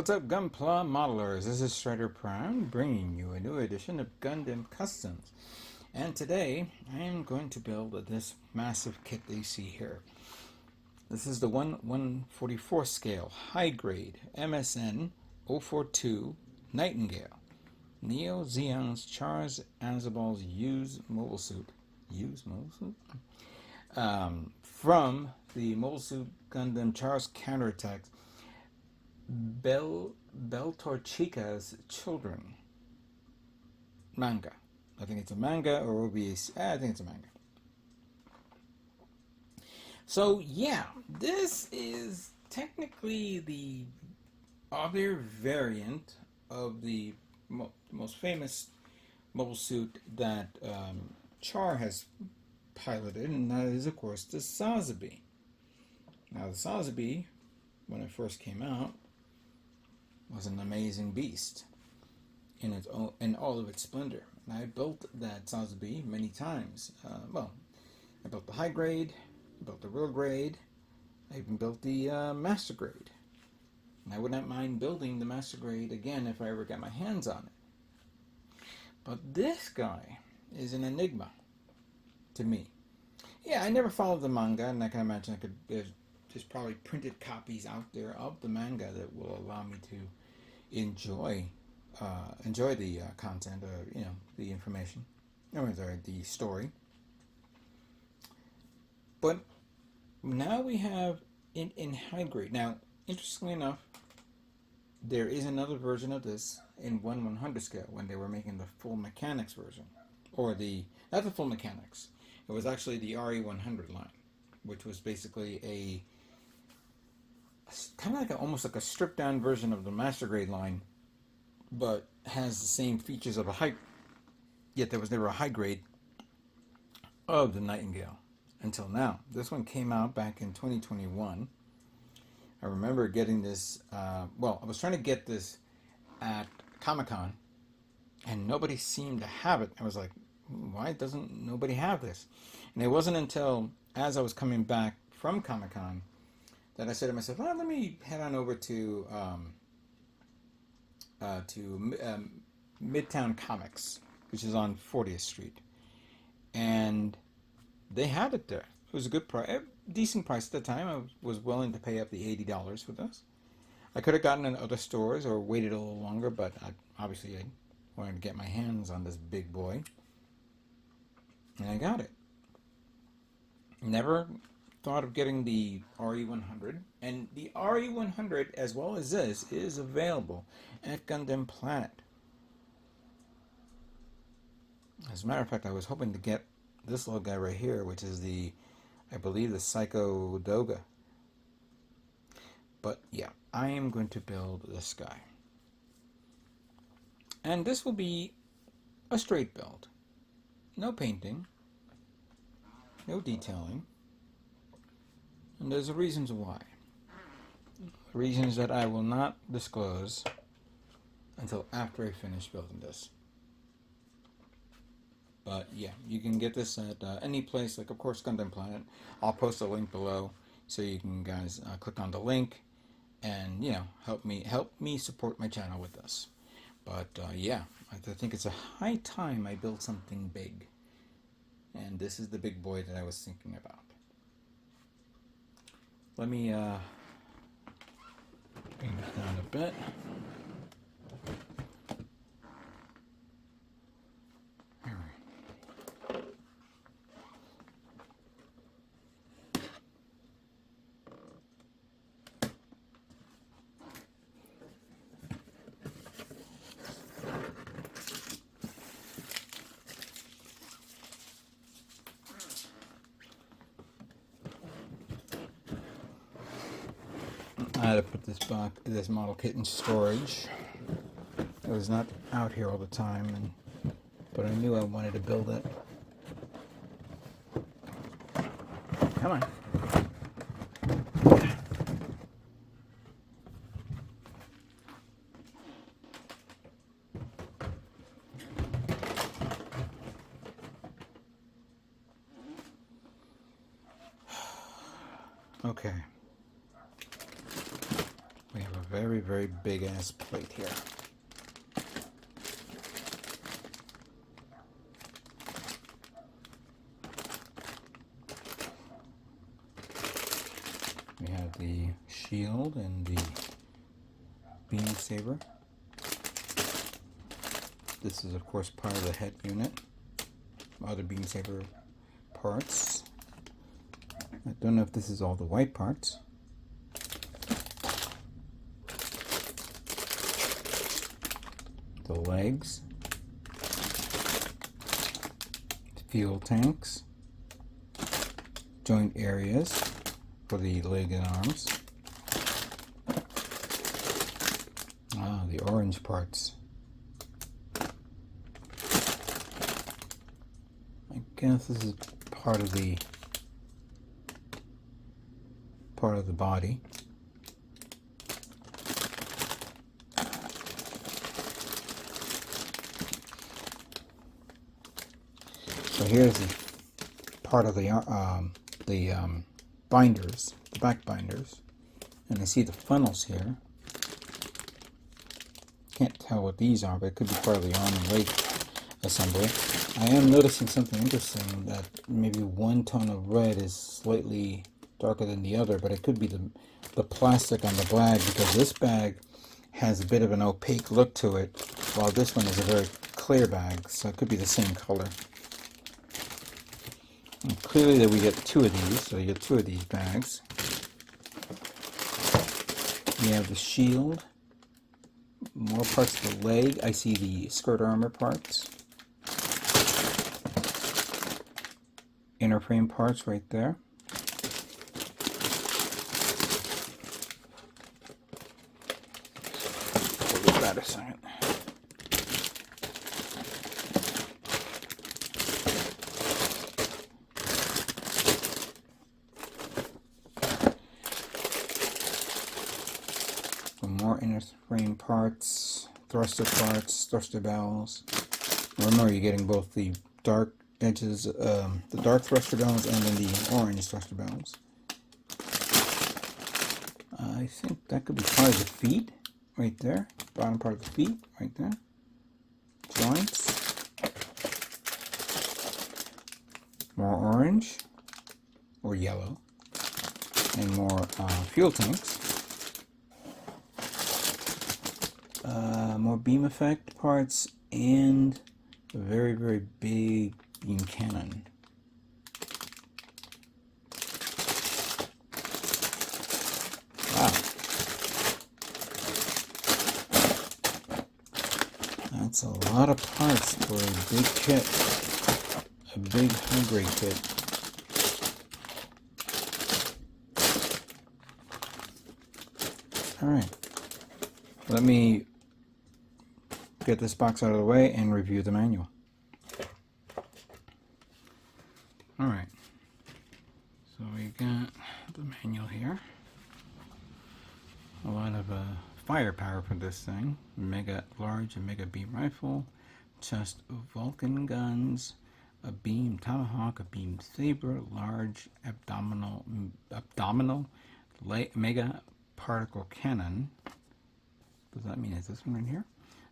What's up, Gunpla modelers? This is Strider Prime bringing you a new edition of Gundam Customs. And today I am going to build this massive kit that you see here. This is the 1/144 scale, high grade, MSN 042 Nightingale. Neo Zeon's Char's Azabal's used mobile suit. From the Mobile Suit Gundam Char's counterattacks. Beltorchika's Children manga. I think it's a manga, or will be. I think it's a manga. So yeah, this is technically the other variant of the most famous mobile suit that Char has piloted, and that is, of course, the Sazabi. Now, the Sazabi, when it first came out, was an amazing beast in all of its splendor. And I built that Sazabi many times. I built the high grade, I built the real grade, I even built the master grade. And I would not mind building the master grade again if I ever got my hands on it. But this guy is an enigma to me. Yeah, I never followed the manga, and I can imagine there's probably printed copies out there of the manga that will allow me to enjoy the content, or the information, or the story. But now we have in high grade. Now, interestingly enough, there is another version of this in 1/100 scale when they were making the full mechanics version, or not the full mechanics. It was actually the RE100 line, which was basically a kind of like almost like a stripped down version of the master grade line, but has the same features of a high. Yet there was never a high grade of the Nightingale until now. This one came out back in 2021. I remember getting this. I was trying to get this at Comic-Con, and nobody seemed to have it. I was like, why doesn't nobody have this? And it wasn't until as I was coming back from Comic-Con that I said to myself, let me head on over to Midtown Comics, which is on 40th Street. And they had it there. It was a good price, a decent price at the time. I was willing to pay up the $80 for this. I could have gotten it in other stores or waited a little longer, but I wanted to get my hands on this big boy. And I got it. Never thought of getting the RE100, and the RE100, as well as this, is available at Gundam Planet. As a matter of fact, I was hoping to get this little guy right here, which is I believe the Psycho Doga. But yeah, I am going to build this guy. And this will be a straight build. No painting, no detailing. And there's reasons why. Reasons that I will not disclose until after I finish building this. But yeah, you can get this at any place, like of course Gundam Planet. I'll post a link below so you can guys click on the link and help me support my channel with this. But yeah, I think it's a high time I build something big. And this is the big boy that I was thinking about. Let me bring this down a bit. I had to put this model kit in storage. It was not out here all the time, but I knew I wanted to build it. Come on. Okay. We have a very, very big ass plate here. We have the shield and the beam saber. This is of course part of the head unit. Other beam saber parts. I don't know if this is all the white parts. The legs. Fuel tanks. Joint areas for the leg and arms. Ah, the orange parts. I guess this is part of the body. So here's the part of the binders, the back binders, and I see the funnels here. Can't tell what these are, but it could be part of the arm and leg assembly. I am noticing something interesting, that maybe one tone of red is slightly darker than the other, but it could be the plastic on the bag, because this bag has a bit of an opaque look to it, while this one is a very clear bag, so it could be the same color. And clearly that we get two of these, so you get two of these bags. We have the shield, more parts of the leg. I see the skirt armor parts. Inner frame parts right there. Hold that a second. More inner frame parts, thruster bells. Remember, you're getting both the dark edges, the dark thruster bells, and then the orange thruster bells. I think that could be part of the feet, right there. Bottom part of the feet, right there. Joints. More orange, or yellow, and more fuel tanks. More beam effect parts, and a very, very big beam cannon. Wow. That's a lot of parts for a big kit. A big high-grade kit. Alright. Let me get this box out of the way and review the manual. Alright, so we got the manual here. A lot of firepower for this thing. Large and mega beam rifle, chest Vulcan guns, a beam tomahawk, a beam saber, large abdominal mega particle cannon. Does that mean is this one right here?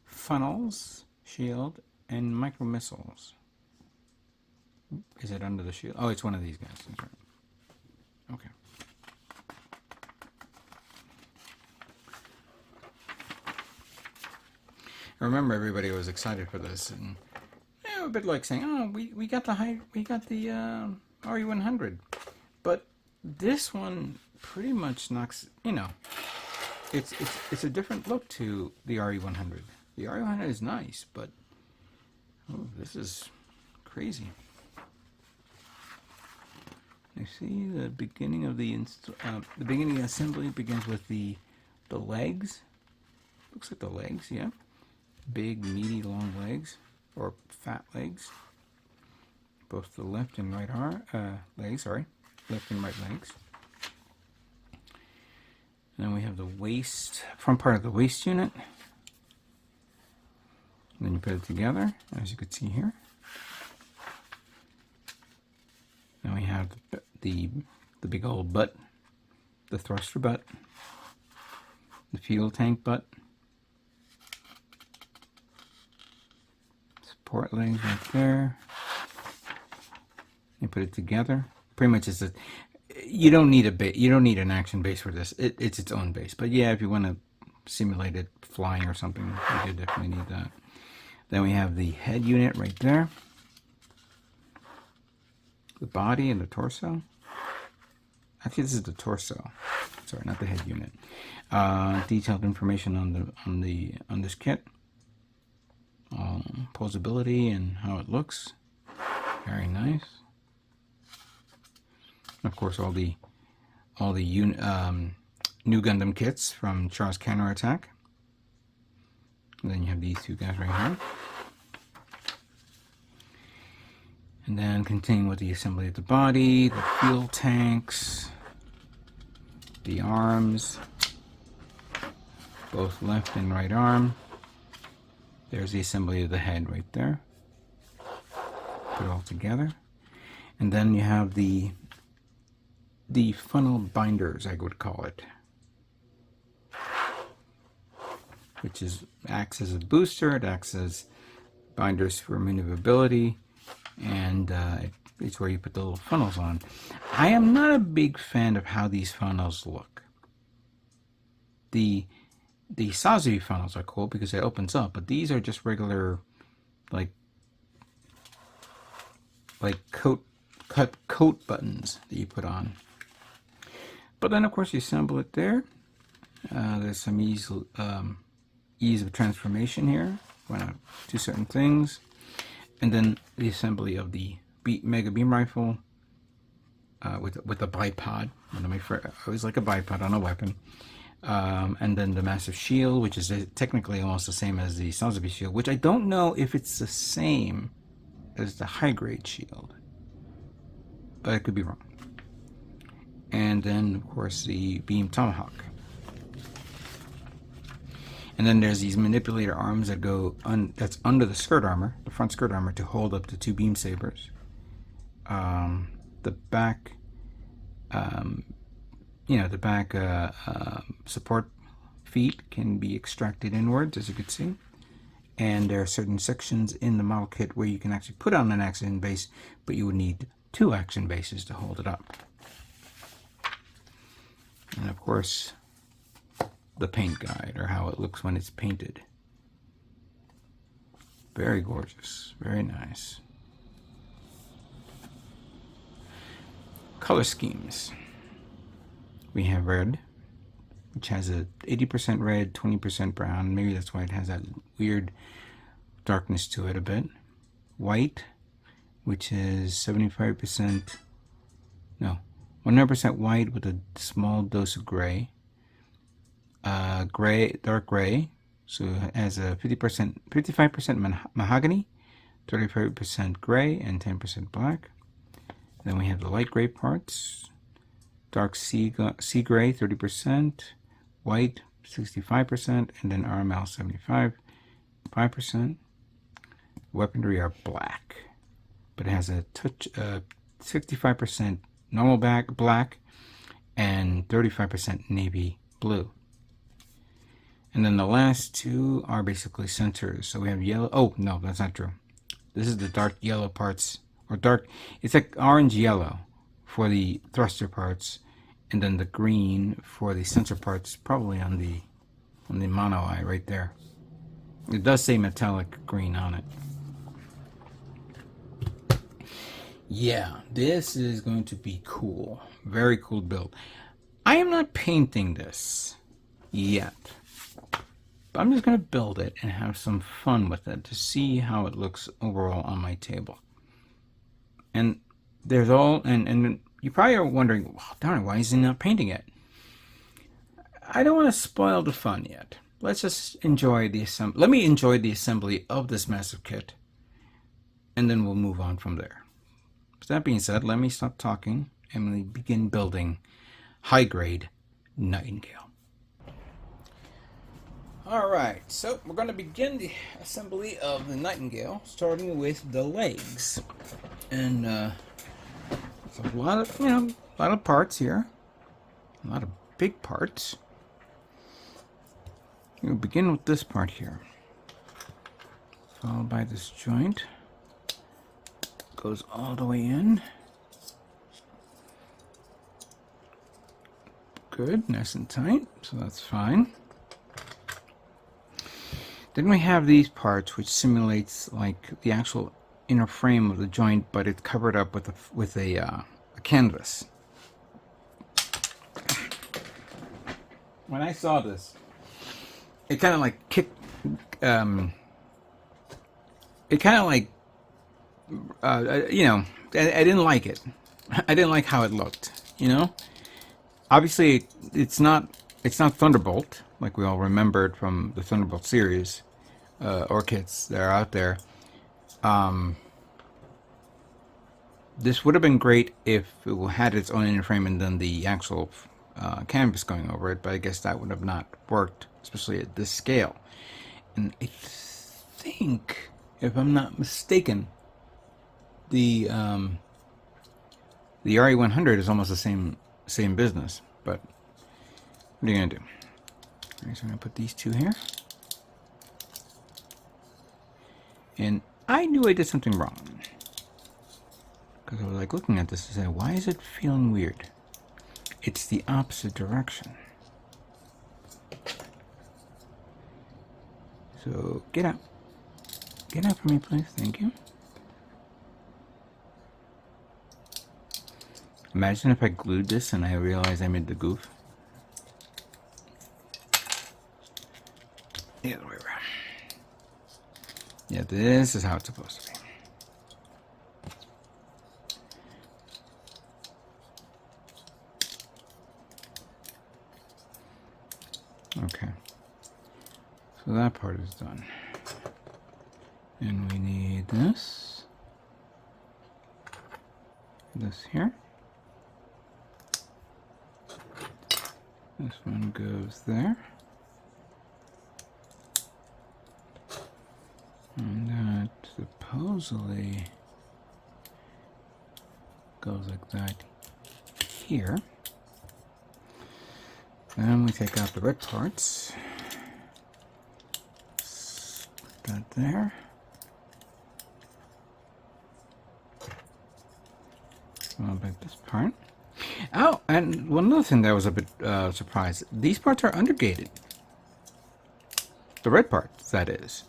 Funnels, shield, and micro missiles. Is it under the shield? Oh, it's one of these guys. That's right. Okay. I remember everybody was excited for this, and a bit like saying, "Oh, we got the RE100," but this one pretty much knocks. You know, it's a different look to the RE100. The RE100 is nice, but this is crazy. You see the beginning of the assembly begins with the legs. Looks like the legs, yeah. Big, meaty, long legs, or fat legs. Both the left and right legs, sorry, left and right legs. And then we have the waist, front part of the waist unit. And then you put it together, as you can see here. Then we have the big old butt, the thruster butt. the fuel tank butt. Support legs right there. You put it together. Pretty much it's a. You don't need a base. You don't need an action base for this. It's its own base. But yeah, if you want to simulate it flying or something, you do definitely need that. Then we have the head unit right there. The body and the torso. Actually, this is the torso. Sorry, not the head unit. Detailed information on this kit. Posability and how it looks. Very nice. Of course, all the new Gundam kits from Char's Counterattack. And then you have these two guys right here. And then continuing with the assembly of the body, the fuel tanks, the arms, both left and right arm. There's the assembly of the head right there. Put it all together. And then you have the funnel binders, I would call it, which acts as a booster. It acts as binders for maneuverability, and it's where you put the little funnels on. I am not a big fan of how these funnels look. The Sazu funnels are cool because it opens up, but these are just regular, like coat buttons that you put on. But then, of course, you assemble it there. There's some ease of transformation here. Want to do certain things. And then the assembly of the Mega Beam Rifle with a bipod. I always like a bipod on a weapon. And then the Massive Shield, which is technically almost the same as the Sazabi Shield, which I don't know if it's the same as the high-grade shield. But I could be wrong. And then, of course, the Beam Tomahawk. And then there's these manipulator arms that go that's under the skirt armor, the front skirt armor, to hold up the two beam sabers. The back, the back support feet can be extracted inwards, as you can see. And there are certain sections in the model kit where you can actually put on an action base, but you would need 2 action bases to hold it up. And of course, the paint guide, or how it looks when it's painted. Very gorgeous, very nice. Color schemes. We have red, which has a 80% red, 20% brown. Maybe that's why it has that weird darkness to it a bit. White, which is 75%, no, 100% white with a small dose of gray. Dark gray, so it has a 55% mahogany, 35% gray, and 10% black. Then we have the light gray parts. Dark sea gray, 30%, white, 65%, and then RML, 5%. Weaponry are black, but it has a touch, 65% normal black, and 35% navy blue. And then the last 2 are basically centers. So we have yellow. Oh, no, that's not true. This is the dark yellow parts, or dark, it's like orange yellow for the thruster parts, and then the green for the sensor parts, probably on the mono eye right there. It does say metallic green on it. Yeah, this is going to be cool. Very cool build. I am not painting this yet, but I'm just going to build it and have some fun with it to see how it looks overall on my table. And there's all, and you probably are wondering, well, darn it, why is he not painting it? I don't want to spoil the fun yet. Let's just enjoy the assembly. Let me enjoy the assembly of this massive kit, and then we'll move on from there. With that being said, let me stop talking and we begin building high-grade Nightingale. Alright, so we're going to begin the assembly of the Nightingale, starting with the legs. And it's a lot of parts here. A lot of big parts. We'll begin with this part here, followed by this joint. Goes all the way in. Good, nice and tight, so that's fine. Then we have these parts, which simulates like the actual inner frame of the joint, but it's covered up with a canvas. When I saw this, it kind of like kicked. It kind of like, you know, I didn't like it. I didn't like how it looked. You know, obviously it's not Thunderbolt like we all remembered from the Thunderbolt series, or kits that are out there. This would have been great if it had its own inner frame and then the actual canvas going over it, but I guess that would have not worked, especially at this scale. And I think, if I'm not mistaken, the RE100 is almost the same business. But what are you gonna do? All right, so I'm gonna put these two here, and I knew I did something wrong because I was like looking at this and said, "Why is it feeling weird?" It's the opposite direction. So get out. Get out for me, please. Thank you. Imagine if I glued this and I realized I made the goof. The other way around. Yeah, this is how it's supposed to be. Okay. So that part is done. And we need this here. This one goes there. And that supposedly goes like that here. Then we take out the red parts. Put that there. I'll make this part. Oh, and one other thing that was a bit surprised. These parts are undergated. The red parts, that is.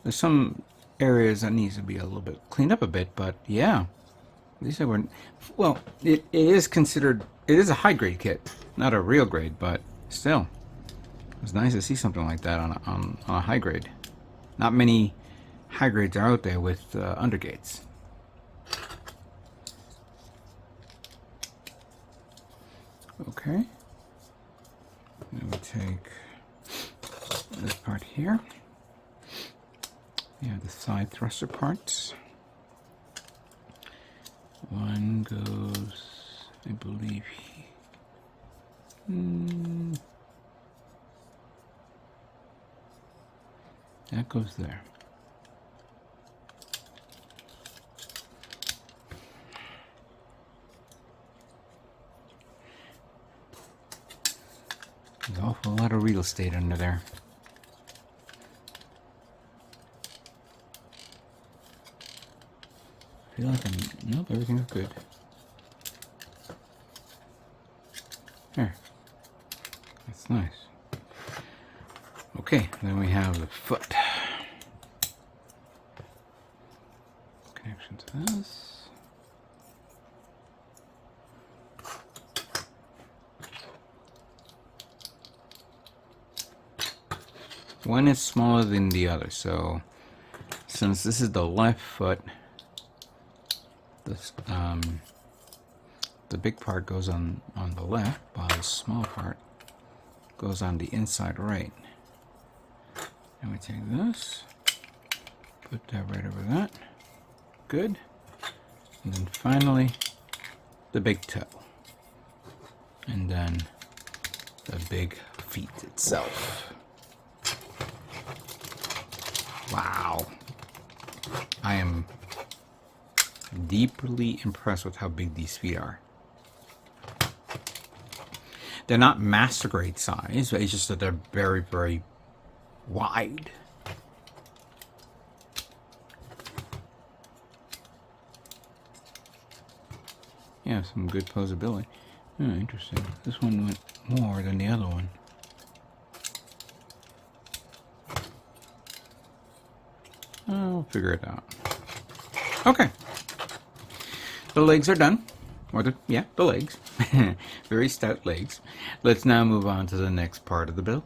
There's some areas that needs to be a little bit cleaned up a bit, but yeah. These are, well, it is considered, it is a high grade kit. Not a real grade, but still. It's nice to see something like that on a high grade. Not many high grades are out there with undergates. Okay. Then we take this part here. We have the side thruster parts. One goes, I believe, that goes there. There's an awful lot of real estate under there. I feel like nope, everything's good. There. That's nice. Okay, then we have the foot. Connection to this. One is smaller than the other, so since this is the left foot, this, the big part goes on the left, while the small part goes on the inside right. And we take this, put that right over that. Good. And then finally, the big toe. And then the big feet itself. Wow. I am deeply impressed with how big these feet are. They're not master grade size, it's just that they're very, very wide. Yeah, some good posability. Oh, interesting. This one went more than the other one. I'll figure it out. Okay. The legs are done. Or the legs. Very stout legs. Let's now move on to the next part of the build.